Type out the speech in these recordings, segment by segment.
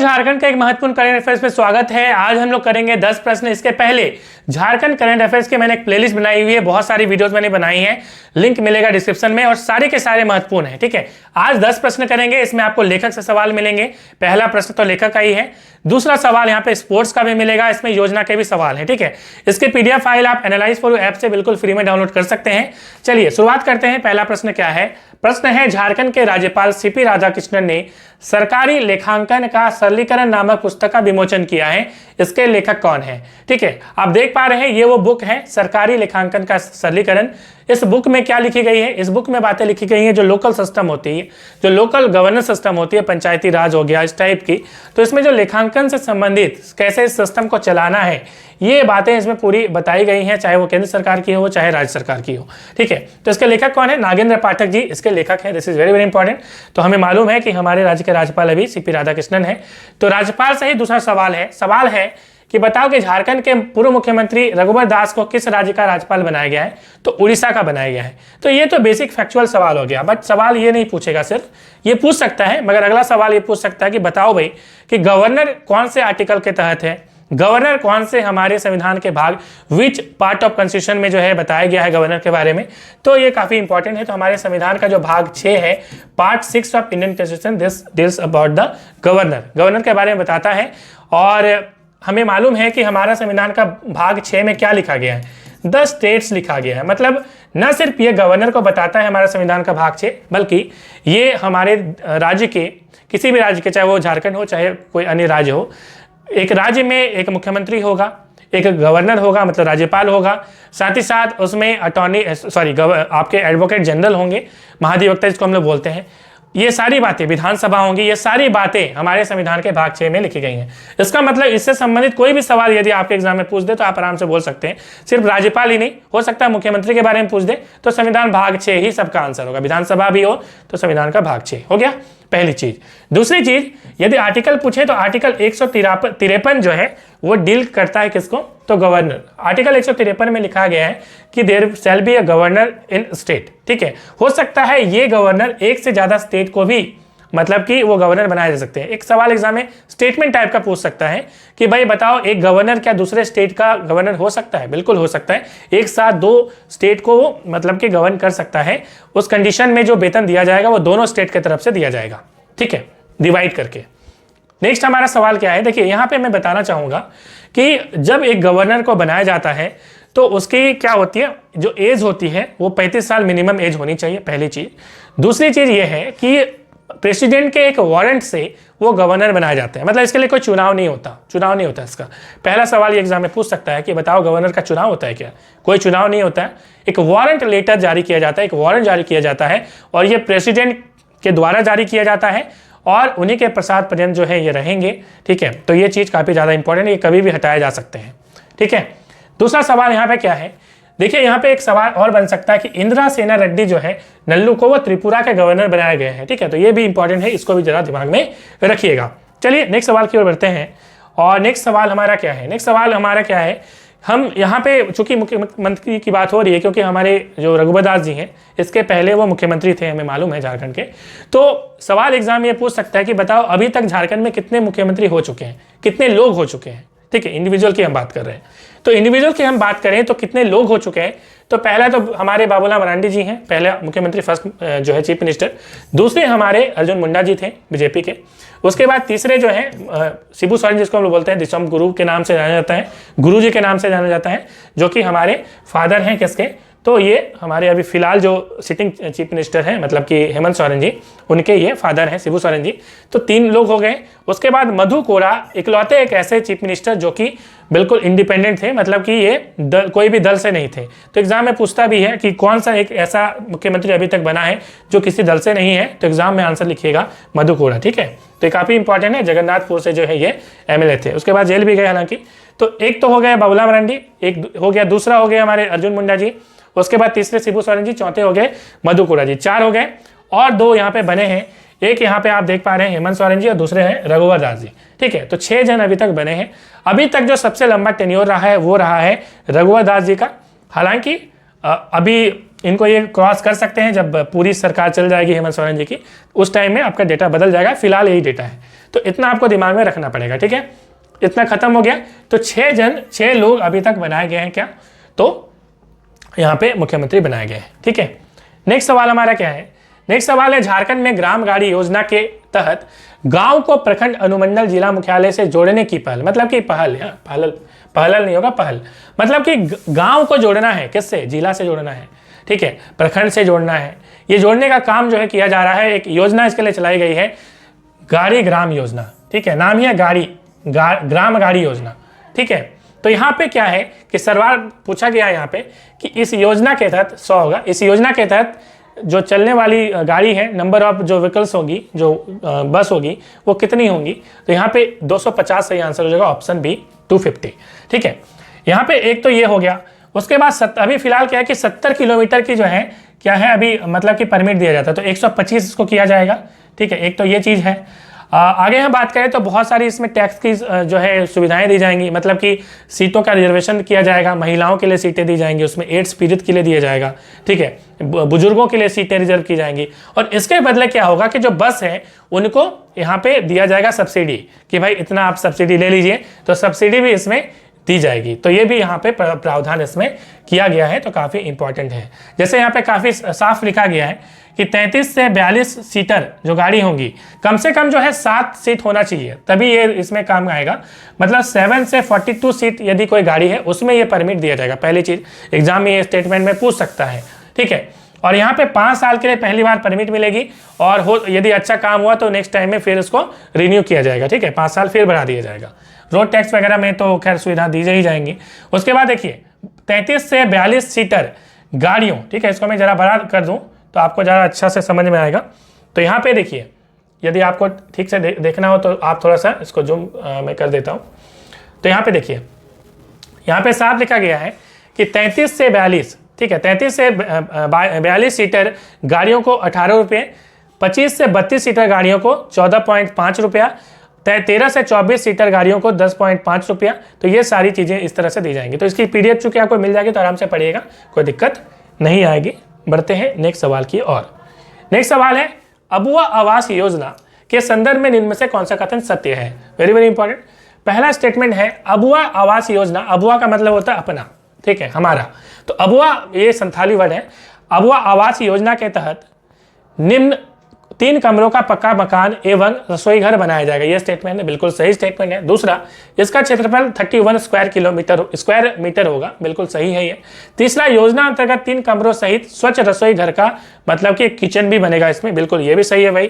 झारखंड का एक महत्वपूर्ण करंट अफेयर्स पे स्वागत है। आज हम लोग करेंगे 10 प्रश्न। इसके पहले झारखंड करंट अफेयर्स के मैंने एक प्लेलिस्ट बनाई हुई है, बहुत सारी वीडियोस मैंने बनाई हैं, लिंक मिलेगा डिस्क्रिप्शन में और सारे के सारे महत्वपूर्ण हैं। ठीक है, आज 10 प्रश्न करेंगे। इसमें आपको लेखक से सवाल मिलेंगे। पहला प्रश्न तो लेखक का ही है, दूसरा सवाल यहाँ पे स्पोर्ट्स का भी मिलेगा, इसमें योजना के भी सवाल है। ठीक है, इसके पीडीएफ फाइल आप एनालाइज4यू ऐप से बिल्कुल फ्री में डाउनलोड कर सकते हैं। चलिए शुरुआत करते हैं। पहला प्रश्न क्या है? प्रश्न है, झारखंड के राज्यपाल सीपी राधाकृष्णन ने सरकारी लेखांकन का सरलीकरण नामक पुस्तक का विमोचन किया है। इसके लेखक कौन है? ठीक है, आप देख पा रहे हैं ये वो बुक है, सरकारी लेखांकन का सरलीकरण। इस बुक में क्या लिखी गई है? इस बुक में बातें लिखी गई हैं जो लोकल सिस्टम होती है, जो लोकल गवर्नेंस सिस्टम होती है, पंचायती राज हो गया, इस टाइप की। तो इसमें जो लेखांकन से संबंधित कैसे इस सिस्टम को चलाना है, ये बातें इसमें पूरी बताई गई हैं, चाहे वो केंद्र सरकार की हो चाहे राज्य सरकार की हो। ठीक है, तो इसके लेखक कौन है? नागेंद्र पाठक जी इसके लेखक हैं। This is very very important. तो हमें मालूम है कि हमारे राज्य के राज्यपाल अभी सीपी राधाकृष्णन है। तो राज्यपाल से ही दूसरा सवाल है कि बताओ कि झारखंड के पूर्व मुख्यमंत्री रघुवर दास को किस राज्य का राज्यपाल बनाया गया है? तो उड़ीसा का बनाया गया है। तो ये तो बेसिक फैक्चुअल सवाल हो गया, बट सवाल ये नहीं पूछेगा, सिर्फ ये पूछ सकता है, मगर अगला सवाल ये पूछ सकता है कि बताओ भाई कि गवर्नर कौन से आर्टिकल के तहत है, गवर्नर कौन से हमारे संविधान के भाग, विच पार्ट ऑफ कॉन्स्टिट्यूशन में जो है बताया गया है गवर्नर के बारे में। तो ये काफी इंपॉर्टेंट है। तो हमारे संविधान का जो भाग 6 है, part 6 of Indian constitution, this deals about the governor, governor के बारे में बताता है। और हमें मालूम है कि हमारा संविधान का भाग 6 में क्या लिखा गया है? 10 स्टेट्स लिखा गया है। मतलब न सिर्फ ये गवर्नर को बताता है हमारा संविधान का भाग 6, बल्कि ये हमारे राज्य के, किसी भी राज्य के, चाहे वो झारखंड हो चाहे कोई अन्य राज्य हो, एक राज्य में एक मुख्यमंत्री होगा, एक गवर्नर होगा, मतलब राज्यपाल होगा, साथ ही साथ उसमें आपके एडवोकेट जनरल होंगे, महाधिवक्ता जिसको हम लोग बोलते हैं। ये सारी बातें, विधानसभा होंगी, ये सारी बातें हमारे संविधान के भाग 6 में लिखी गई हैं। इसका मतलब इससे संबंधित कोई भी सवाल यदि आपके एग्जाम में पूछ दे तो आप आराम से बोल सकते हैं। सिर्फ राज्यपाल ही नहीं, हो सकता है मुख्यमंत्री के बारे में पूछ दे तो संविधान भाग 6 ही सबका आंसर होगा। विधानसभा भी हो तो संविधान का भाग 6 हो गया, पहली चीज। दूसरी चीज, यदि आर्टिकल पूछे तो आर्टिकल 153 जो है वो डील करता है किसको? तो गवर्नर। आर्टिकल 153 में लिखा गया है कि there shall be a governor in state. ठीक है, हो सकता है ये गवर्नर एक से ज्यादा स्टेट को भी, मतलब कि वो गवर्नर बनाए जा सकते हैं। एक सवाल एग्जाम में स्टेटमेंट टाइप का पूछ सकता है कि भाई बताओ एक गवर्नर क्या दूसरे स्टेट का गवर्नर हो सकता है? बिल्कुल हो सकता है। एक साथ 2 स्टेट को मतलब कि गवर्न कर सकता है। उस कंडीशन में जो वेतन दिया जाएगा वो दोनों स्टेट की तरफ से दिया जाएगा। ठीक है, डिवाइड करके। नेक्स्ट हमारा सवाल क्या है? देखिए यहाँ पे मैं बताना चाहूंगा कि जब एक गवर्नर को बनाया जाता है तो उसकी क्या होती है, जो एज होती है वो 35 साल मिनिमम एज होनी चाहिए, पहली चीज। दूसरी चीज ये है कि प्रेसिडेंट के एक वारंट से वो गवर्नर बनाए जाते हैं, मतलब इसके लिए कोई चुनाव नहीं होता इसका। पहला सवाल ये एग्जाम में पूछ सकता है कि बताओ गवर्नर का चुनाव होता है क्या? कोई चुनाव नहीं होता है। एक वारंट लेटर जारी किया जाता है, एक वारंट जारी किया जाता है और ये प्रेसिडेंट के द्वारा जारी किया जाता है और उन्हीं के प्रसाद पर्यंत जो है ये रहेंगे। ठीक है, तो ये चीज काफी ज्यादा इंपॉर्टेंट है, ये कभी भी हटाए जा सकते हैं। ठीक है, दूसरा सवाल यहाँ पे क्या है? देखिए यहाँ पे एक सवाल और बन सकता है कि इंदिरा सेना रेड्डी जो है नल्लू को वो त्रिपुरा के गवर्नर बनाए गए हैं। ठीक है, तो ये भी इंपॉर्टेंट है, इसको भी जरा दिमाग में रखिएगा। चलिए नेक्स्ट सवाल की ओर बढ़ते हैं। और नेक्स्ट सवाल हमारा क्या है? हम यहाँ पे चूंकि मुख्यमंत्री की बात हो रही है, क्योंकि हमारे जो रघुवर दास जी हैं इसके पहले वो मुख्यमंत्री थे, हमें मालूम है झारखंड के। तो सवाल एग्जाम ये पूछ सकता है कि बताओ अभी तक झारखंड में कितने मुख्यमंत्री हो चुके हैं, कितने लोग हो चुके हैं? ठीक है, इंडिविजुअल की हम बात कर रहे हैं। तो इंडिविजुअल की हम बात करें तो कितने लोग हो चुके हैं? तो पहला तो हमारे बाबूलाल मरांडी जी हैं, पहले मुख्यमंत्री, फर्स्ट जो है चीफ मिनिस्टर। दूसरे हमारे अर्जुन मुंडा जी थे बीजेपी के। उसके बाद तीसरे जो है शिबू सोरेन, जिसको हम लोग बोलते हैं दिसम गुरु के नाम से जाना जाता है, गुरु जी के नाम से जाना जाता है, जो कि हमारे फादर हैं किसके? तो ये हमारे अभी फिलहाल जो सिटिंग चीफ मिनिस्टर हैं, मतलब कि हेमंत सोरेन जी, उनके ये फादर हैं शिबू सोरेन जी। तो 3 लोग हो गए। उसके बाद मधु कोड़ा इकलौते एक ऐसे चीफ मिनिस्टर जो कि बिल्कुल इंडिपेंडेंट थे, मतलब कि ये कोई भी दल से नहीं थे। तो एग्जाम में पूछता भी है कि कौन सा एक ऐसा मुख्यमंत्री अभी तक बना है जो किसी दल से नहीं है? तो एग्जाम में आंसर लिखिएगा मधु कोड़ा। ठीक है, तो ये काफी इंपॉर्टेंट है। जगन्नाथपुर से जो है ये एमएलए थे, उसके बाद जेल भी गए हालांकि। तो एक तो हो गया बाबूलाल मरांडी, एक हो गया, दूसरा हो गया हमारे अर्जुन मुंडा जी, उसके बाद तीसरे शिबू सोरेन जी, चौथे हो गए मधु कोड़ा जी। 4 हो गए और 2 यहाँ पे बने हैं। एक यहाँ पे आप देख पा रहे हैं हेमंत सोरेन जी और दूसरे हैं रघुवर दास जी। ठीक है, तो 6 जन अभी तक बने हैं। अभी तक जो सबसे लंबा टेन्योर रहा है वो रहा है रघुवर दास जी का। हालांकि अभी इनको ये क्रॉस कर सकते हैं जब पूरी सरकार चल जाएगी हेमंत सोरेन जी की, उस टाइम में आपका डेटा बदल जाएगा। फिलहाल यही डेटा है, तो इतना आपको दिमाग में रखना पड़ेगा, ठीक है। इतना खत्म हो गया। तो 6 लोग अभी तक बनाए गए हैं क्या, तो यहाँ पे मुख्यमंत्री बनाए गए हैं, ठीक है। नेक्स्ट सवाल हमारा क्या है, नेक्स्ट सवाल है झारखंड में ग्राम गाड़ी योजना के तहत गांव को प्रखंड अनुमंडल जिला मुख्यालय से जोड़ने की पहल, मतलब कि पहल नहीं होगा, पहल मतलब कि गांव को जोड़ना है, किससे, जिला से जोड़ना है, ठीक है, प्रखंड से जोड़ना है। ये जोड़ने का काम जो है किया जा रहा है। एक योजना इसके लिए चलाई गई है, गाड़ी ग्राम योजना, ठीक है, नाम ही है ग्राम गाड़ी योजना, ठीक है। तो यहाँ पे क्या है कि सवाल पूछा गया है यहाँ पे कि इस योजना के तहत 100 होगा, इस योजना के तहत जो चलने वाली गाड़ी है, नंबर ऑफ जो व्हीकल्स होगी, जो बस होगी, वो कितनी होंगी, तो यहाँ पे 250 सही आंसर हो जाएगा, ऑप्शन बी 250, ठीक है। यहाँ पे एक तो ये हो गया। उसके बाद अभी फिलहाल क्या है कि 70 किलोमीटर की जो है क्या है अभी मतलब कि परमिट दिया जाता है, तो 125 इसको किया जाएगा, ठीक है। एक तो ये चीज़ है। आगे हम बात करें तो बहुत सारी इसमें टैक्स की जो है सुविधाएं दी जाएंगी, मतलब कि सीटों का रिजर्वेशन किया जाएगा, महिलाओं के लिए सीटें दी जाएंगी, उसमें एड्स पीड़ित के लिए दिया जाएगा, ठीक है, बुजुर्गों के लिए सीटें रिजर्व की जाएंगी। और इसके बदले क्या होगा कि जो बस है उनको यहाँ पे दिया जाएगा सब्सिडी, कि भाई इतना आप सब्सिडी ले लीजिए, तो सब्सिडी भी इसमें दी जाएगी। तो ये भी यहाँ पे प्रावधान इसमें किया गया है, तो काफ़ी इंपॉर्टेंट है। जैसे यहाँ पे काफ़ी साफ लिखा गया है कि 33 से 42 सीटर जो गाड़ी होंगी, कम से कम जो है 7 सीट होना चाहिए, तभी ये इसमें काम आएगा। मतलब 7 से 42 सीट यदि कोई गाड़ी है उसमें ये परमिट दिया जाएगा। पहली चीज़, एग्जाम में ये स्टेटमेंट में पूछ सकता है, ठीक है। और यहाँ पे 5 साल के लिए पहली बार परमिट मिलेगी, और यदि अच्छा काम हुआ तो नेक्स्ट टाइम में फिर इसको रिन्यू किया जाएगा, ठीक है, 5 साल फिर बढ़ा दिया जाएगा। रोड टैक्स वगैरह में तो खैर सुविधा दी ही जाएंगी। उसके बाद देखिए 33 से 42 सीटर गाड़ियों, ठीक है, इसको मैं ज़रा बड़ा कर दूँ तो आपको ज़रा अच्छा से समझ में आएगा। तो यहाँ पे देखिए, यदि आपको ठीक से देखना हो तो आप थोड़ा सा इसको जूम मैं कर देता हूँ। तो यहाँ पे देखिए, यहाँ पे साफ लिखा गया है कि 33 से 42, ठीक है, 33 से 42 सीटर गाड़ियों को 18 रुपये, 25 से 32 सीटर गाड़ियों को 14.5 रुपया, 13 से 24 सीटर गाड़ियों को 10.5 रुपया। तो ये सारी चीज़ें इस तरह से दी जाएंगी। तो इसकी पीडीएफ चूँकि आपको मिल जाएगी तो आराम से पढ़िएगा, कोई दिक्कत नहीं आएगी। बढ़ते हैं नेक्स्ट सवाल की ओर। नेक्स्ट सवाल है, अबुआ आवास योजना के संदर्भ में निम्न में से कौन सा कथन सत्य है। Very very important. पहला स्टेटमेंट है, अबुआ आवास योजना, अबुआ का मतलब होता है अपना, ठीक है, हमारा। तो अबुआ ये संथाली वर्ड है। अबुआ आवास योजना के तहत निम्न 3 कमरों का पक्का मकान एवं रसोई घर बनाया जाएगा। यह स्टेटमेंट है, बिल्कुल सही स्टेटमेंट है। दूसरा, इसका क्षेत्रफल 31 स्क्वायर मीटर होगा, बिल्कुल सही है ये। तीसरा, योजना अंतर्गत 3 कमरों सहित स्वच्छ रसोई घर का मतलब कि किचन भी बनेगा इसमें, बिल्कुल ये भी सही है भाई।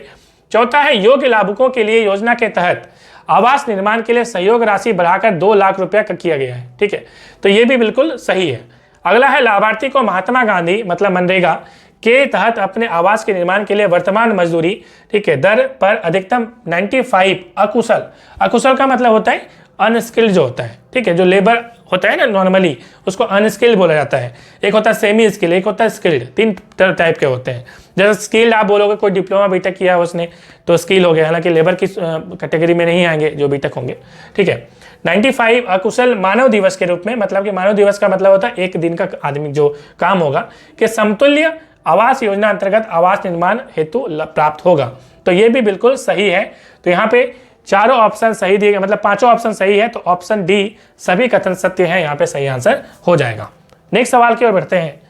चौथा है, योग्य लाभुकों के लिए योजना के तहत आवास निर्माण के लिए सहयोग राशि बढ़ाकर 2 लाख रुपया किया गया है, ठीक है, तो ये भी बिल्कुल सही है। अगला है, लाभार्थी को महात्मा गांधी मतलब मनरेगा के तहत अपने आवास के निर्माण के लिए वर्तमान मजदूरी, ठीक है, दर पर अधिकतम 95 अकुशल का मतलब होता है अनस्किल्ड जो होता है, ठीक है, जो लेबर होता है ना नॉर्मली उसको अनस्किल्ड बोला जाता है। एक होता है सेमी स्किल, एक होता है स्किल्ड, 3 टाइप के होते हैं। जैसे स्किल्ड आप बोलोगे कोई डिप्लोमा बीटेक किया है उसने तो स्किल हो गया, हालांकि लेबर की कैटेगरी में नहीं आएंगे जो बीटेक होंगे, ठीक है। 95 अकुशल मानव दिवस के रूप में, मतलब कि मानव दिवस का मतलब होता है 1 दिन का आदमी जो काम होगा के समतुल्य आवास योजना अंतर्गत आवास निर्माण हेतु प्राप्त होगा। तो ये भी बिल्कुल सही है। तो यहाँ पे चारों ऑप्शन सही दिए गए, मतलब 5 ऑप्शन सही है, तो ऑप्शन डी सभी कथन सत्य है, यहाँ पे सही आंसर हो जाएगा। नेक्स्ट सवाल की ओर बढ़ते हैं।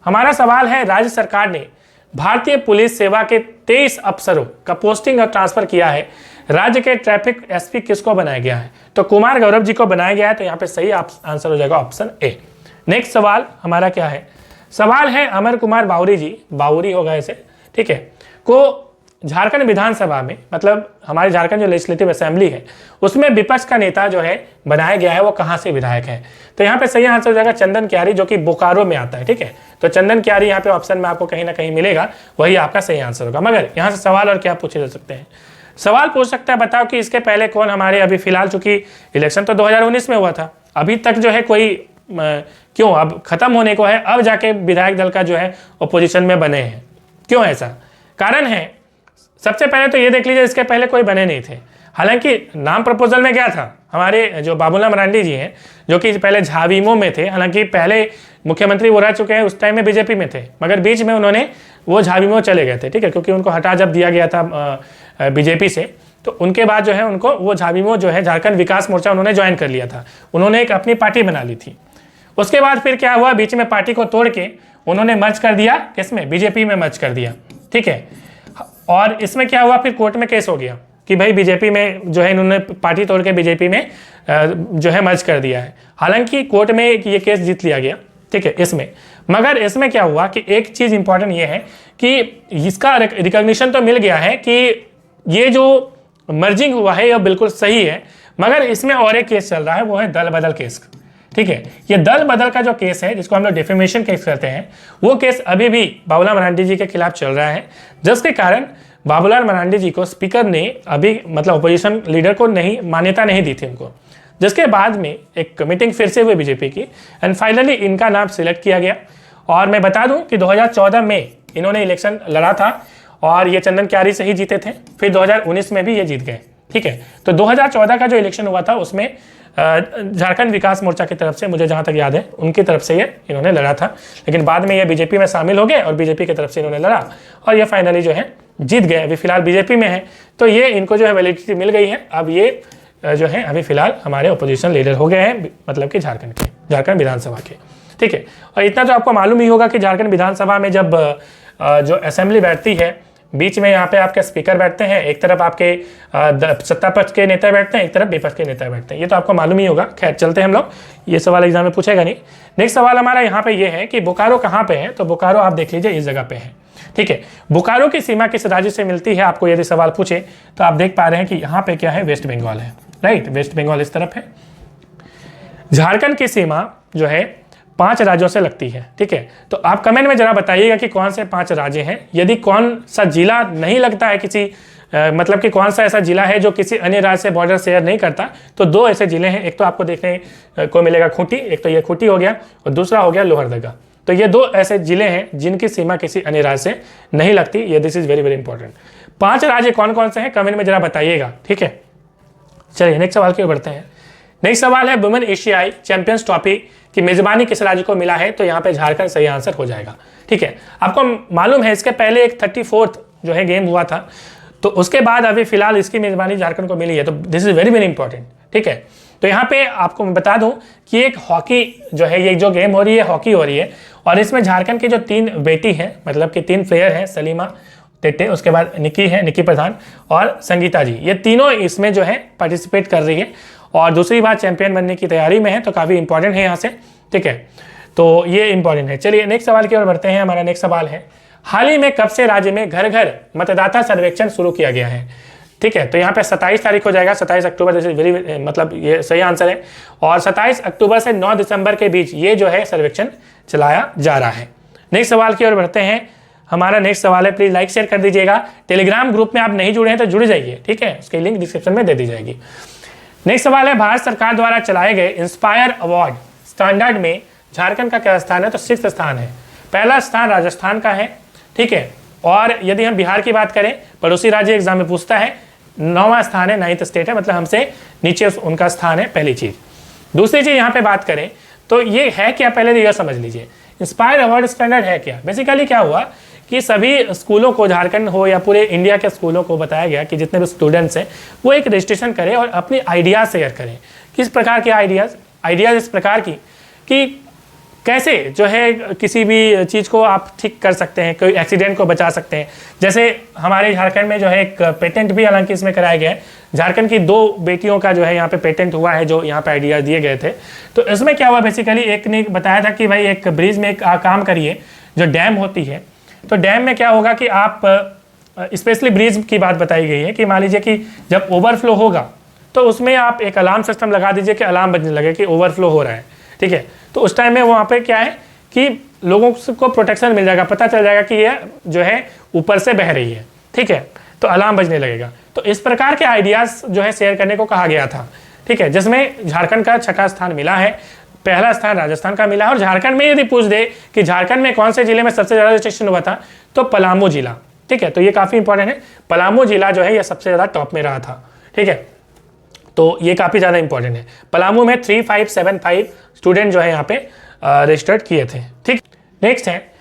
हमारा सवाल है, राज्य सरकार ने भारतीय पुलिस सेवा के 23 अफसरों का पोस्टिंग और ट्रांसफर किया है। राज्य के ट्रैफिक एसपी किसको बनाया गया है, तो कुमार गौरव जी को बनाया गया है, तो यहाँ पे सही आंसर हो जाएगा ऑप्शन ए। नेक्स्ट सवाल हमारा क्या है, सवाल है अमर कुमार बाउरी जी, बाउरी होगा इसे, ठीक है, को झारखंड विधानसभा में, मतलब हमारे झारखंड जो लेजिस्लेटिव असेंबली है उसमें विपक्ष का नेता जो है बनाया गया है, वो कहाँ से विधायक है, तो यहाँ पे सही आंसर हो जाएगा चंदन क्यारी, जो कि बोकारो में आता है, ठीक है। तो चंदन क्यारी यहाँ पे ऑप्शन में आपको कहीं ना कहीं मिलेगा, वही आपका सही आंसर होगा। मगर यहाँ से सवाल और क्या पूछे जा सकते हैं, सवाल पूछ सकता है, बताओ कि इसके पहले कौन हमारे अभी फिलहाल, चूंकि इलेक्शन तो 2019 में हुआ था, अभी तक जो है कोई क्यों, अब खत्म होने को है, अब जाके विधायक दल का जो है ओपोजिशन में बने हैं, क्यों ऐसा कारण है। सबसे पहले तो ये देख लीजिए, इसके पहले कोई बने नहीं थे। हालांकि नाम प्रपोजल में क्या था, हमारे जो बाबूलाल मरांडी जी हैं जो कि पहले झाविमो में थे, हालांकि पहले मुख्यमंत्री वो रह चुके हैं, उस टाइम में बीजेपी में थे, मगर बीच में उन्होंने वो झाविमो चले गए थे, ठीक है, क्योंकि उनको हटा जब दिया गया था बीजेपी से, तो उनके बाद जो है उनको वो झाविमो जो है झारखंड विकास मोर्चा उन्होंने ज्वाइन कर लिया था, उन्होंने एक अपनी पार्टी बना ली थी। उसके बाद फिर क्या हुआ, बीच में पार्टी को तोड़ के उन्होंने मर्ज कर दिया, किसमें, बीजेपी में मर्ज कर दिया, ठीक है। और इसमें क्या हुआ, फिर कोर्ट में केस हो गया कि भाई बीजेपी में जो है इन्होंने पार्टी तोड़ के बीजेपी में जो है मर्ज कर दिया है। हालांकि कोर्ट में ये केस जीत लिया गया, ठीक है इसमें, मगर इसमें क्या हुआ कि एक चीज़ इंपॉर्टेंट ये है कि इसका रिकॉग्निशन तो मिल गया है कि ये जो मर्जिंग हुआ है यह बिल्कुल सही है, मगर इसमें और एक केस चल रहा है, वो है दल बदल केस, ठीक है। ये दल बदल का जो केस है, जिसको हम लोग डिफेमेशन केस करते हैं, वो केस अभी भी बाबूलाल मरांडी जी के खिलाफ चल रहा है, जिसके कारण बाबूलाल मरांडी जी को स्पीकर ने अभी मतलब अपोजिशन लीडर को नहीं मान्यता नहीं दी थी उनको, जिसके बाद में एक मीटिंग फिर से हुई बीजेपी की एंड फाइनली इनका नाम सिलेक्ट किया गया। और मैं बता दूं कि 2014 में इन्होंने इलेक्शन लड़ा था और ये चंदन क्यारी से ही जीते थे, फिर 2019 में भी ये जीत गए, ठीक है। तो 2014 का जो इलेक्शन हुआ था उसमें झारखंड विकास मोर्चा की तरफ से, मुझे जहाँ तक याद है, उनकी तरफ से ये इन्होंने लड़ा था, लेकिन बाद में ये बीजेपी में शामिल हो गए और बीजेपी की तरफ से इन्होंने लड़ा और ये फाइनली जो है जीत गए। अभी फिलहाल बीजेपी में है, तो ये इनको जो है वैलिडिटी मिल गई है। अब ये जो है अभी फिलहाल हमारे ओपोजिशन लीडर हो गए हैं, मतलब कि झारखंड विधानसभा के, ठीक है। और इतना तो आपको मालूम ही होगा कि झारखंड विधानसभा में जब जो असेंबली बैठती है, बीच में यहाँ पे आपके स्पीकर बैठते हैं, एक तरफ आपके सत्ता पक्ष के नेता बैठते हैं, एक तरफ विपक्ष के नेता बैठते हैं, ये तो आपको मालूम ही होगा। खैर चलते हैं हम लोग, ये सवाल एग्जाम में पूछेगा नहीं। नेक्स्ट सवाल हमारा यहाँ पे ये है कि बोकारो कहाँ पे है, तो बोकारो आप देख लीजिए इस जगह पे है, ठीक है। बोकारो की सीमा किस राज्य से मिलती है, आपको यदि सवाल पूछे तो आप देख पा रहे हैं कि यहाँ पे क्या है, वेस्ट बंगाल है, राइट, वेस्ट बंगाल इस तरफ है। झारखंड की सीमा जो है 5 राज्यों से लगती है, ठीक है। तो आप कमेंट में जरा बताइएगा कि कौन से 5 राज्य हैं। यदि कौन सा जिला नहीं लगता है किसी मतलब कि कौन सा ऐसा जिला है जो किसी अन्य राज्य से बॉर्डर शेयर नहीं करता, तो 2 ऐसे जिले हैं, एक तो आपको देखने को मिलेगा खूंटी, एक तो ये खूंटी हो गया और दूसरा हो गया लोहरदगा। तो ये 2 ऐसे जिले हैं जिनकी सीमा किसी अन्य राज्य से नहीं लगती। ये this is very very important. 5 राज्य कौन कौन से हैं कमेंट में जरा बताइएगा, ठीक है। चलिए नेक्स्ट सवाल की ओर बढ़ते हैं। नेक्स्ट सवाल है वुमेन एशियाई चैंपियंस ट्रॉफी की मेजबानी किस राज्य को मिला है, तो यहाँ पे झारखंड सही आंसर हो जाएगा, ठीक है। आपको मालूम है इसके पहले एक 34th जो है गेम हुआ था, तो उसके बाद अभी फिलहाल इसकी मेजबानी झारखंड को मिली है, तो this is very very important, ठीक है। तो यहाँ पे आपको मैं बता दूं कि एक हॉकी जो है, ये जो गेम हो रही है हॉकी हो रही है, और इसमें झारखंड की जो 3 बेटी हैं, मतलब कि 3 प्लेयर हैं, सलीमा टेटे, उसके बाद निकी है, निकी प्रधान और संगीता जी, ये तीनों इसमें जो है पार्टिसिपेट कर रही है और दूसरी बार चैंपियन बनने की तैयारी में है, तो काफ़ी इंपॉर्टेंट है यहाँ से, ठीक है। तो ये इंपॉर्टेंट है। चलिए नेक्स्ट सवाल की ओर बढ़ते हैं। हमारा नेक्स्ट सवाल है, हाल ही में कब से राज्य में घर घर मतदाता सर्वेक्षण शुरू किया गया है, ठीक है। तो यहाँ पे 27 तारीख हो जाएगा, 27 अक्टूबर, जैसे वेरी मतलब ये सही आंसर है। और 27 अक्टूबर से 9 दिसंबर के बीच ये जो है सर्वेक्षण चलाया जा रहा है। नेक्स्ट सवाल की ओर बढ़ते हैं। हमारा नेक्स्ट सवाल है, प्लीज लाइक शेयर कर दीजिएगा। टेलीग्राम ग्रुप में आप नहीं जुड़े हैं तो जुड़ जाइए, ठीक है, उसकी लिंक डिस्क्रिप्शन में दे दी जाएगी। नेक्स्ट सवाल है, भारत सरकार द्वारा चलाए गए इंस्पायर अवार्ड स्टैंडर्ड में झारखंड का क्या स्थान है, तो 6th स्थान है। पहला स्थान राजस्थान का है, ठीक है। और यदि हम बिहार की बात करें, पड़ोसी राज्य एग्जाम में पूछता है, 9वां स्थान है, 9th स्टेट है, मतलब हमसे नीचे उनका स्थान है, पहली चीज। दूसरी चीज यहाँ पे बात करें तो ये है क्या, पहले तो यह समझ लीजिए इंस्पायर अवार्ड स्टैंडर्ड है क्या। बेसिकली क्या हुआ कि सभी स्कूलों को, झारखंड हो या पूरे इंडिया के स्कूलों को बताया गया कि जितने भी स्टूडेंट्स हैं वो एक रजिस्ट्रेशन करें और अपनी आइडियाज शेयर करें। किस प्रकार के आइडियाज इस प्रकार की कि कैसे जो है किसी भी चीज़ को आप ठीक कर सकते हैं, कोई एक्सीडेंट को बचा सकते हैं। जैसे हमारे झारखंड में जो है एक पेटेंट भी हालांकि इसमें कराया गया है, झारखंड की 2 बेटियों का जो है यहाँ पे पेटेंट हुआ है, जो यहाँ पे आइडियाज दिए गए थे। तो इसमें क्या हुआ, बेसिकली एक ने बताया था कि भाई एक ब्रिज में एक काम करिए, जो डैम होती है, तो डैम में क्या होगा कि आप स्पेशली ब्रिज की बात बताई गई है कि मान लीजिए कि जब ओवरफ्लो होगा तो उसमें आप एक अलार्म सिस्टम लगा दीजिए कि अलार्म बजने लगे कि ओवरफ्लो हो रहा है, ठीक है। तो उस टाइम में वहाँ पे क्या है कि लोगों को प्रोटेक्शन मिल जाएगा, पता चल जाएगा कि ये जो है ऊपर से बह रही है, ठीक है, तो अलार्म बजने लगेगा। तो इस प्रकार के आइडियाज़ जो है शेयर करने को कहा गया था, ठीक है, जिसमें झारखंड का 6ठा स्थान मिला है, पहला स्थान राजस्थान का मिला है। और झारखंड में यदि पूछ दे कि झारखंड में कौन से जिले में सबसे ज़्यादा रजिस्ट्रेशन हुआ था, तो पलामू जिला, ठीक है। तो ये काफ़ी इंपॉर्टेंट है, पलामू जिला जो है ये सबसे ज़्यादा टॉप में रहा था, ठीक है, तो ये काफ़ी ज़्यादा इंपॉर्टेंट है। पलामू में 3575 स्टूडेंट जो है यहाँ पे रजिस्टर्ड किए थे। ठीक, नेक्स्ट है,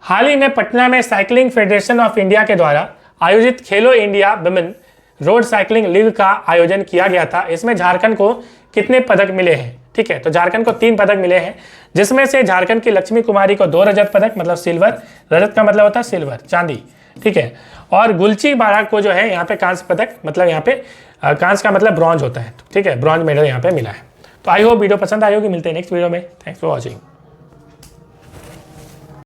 हाल ही में पटना में साइकिलिंग फेडरेशन ऑफ इंडिया के द्वारा आयोजित खेलो India women road cycling league का आयोजन किया गया था। इसमें झारखंड को कितने पदक मिले हैं? ठीक है, तो झारखंड को 3 पदक मिले हैं, जिसमें से झारखंड की लक्ष्मी कुमारी को 2 रजत पदक, मतलब सिल्वर, रजत का मतलब होता है सिल्वर, चांदी, ठीक है, और गुलची बाड़ा को जो है यहाँ पे कांस्य पदक, मतलब यहाँ पे कांस्य का मतलब ब्रॉन्ज होता है, ठीक है, ब्रॉन्ज मेडल यहाँ पे मिला है। तो आई होप वीडियो पसंद आई होगी, मिलते हैं नेक्स्ट वीडियो में। Thanks for watching.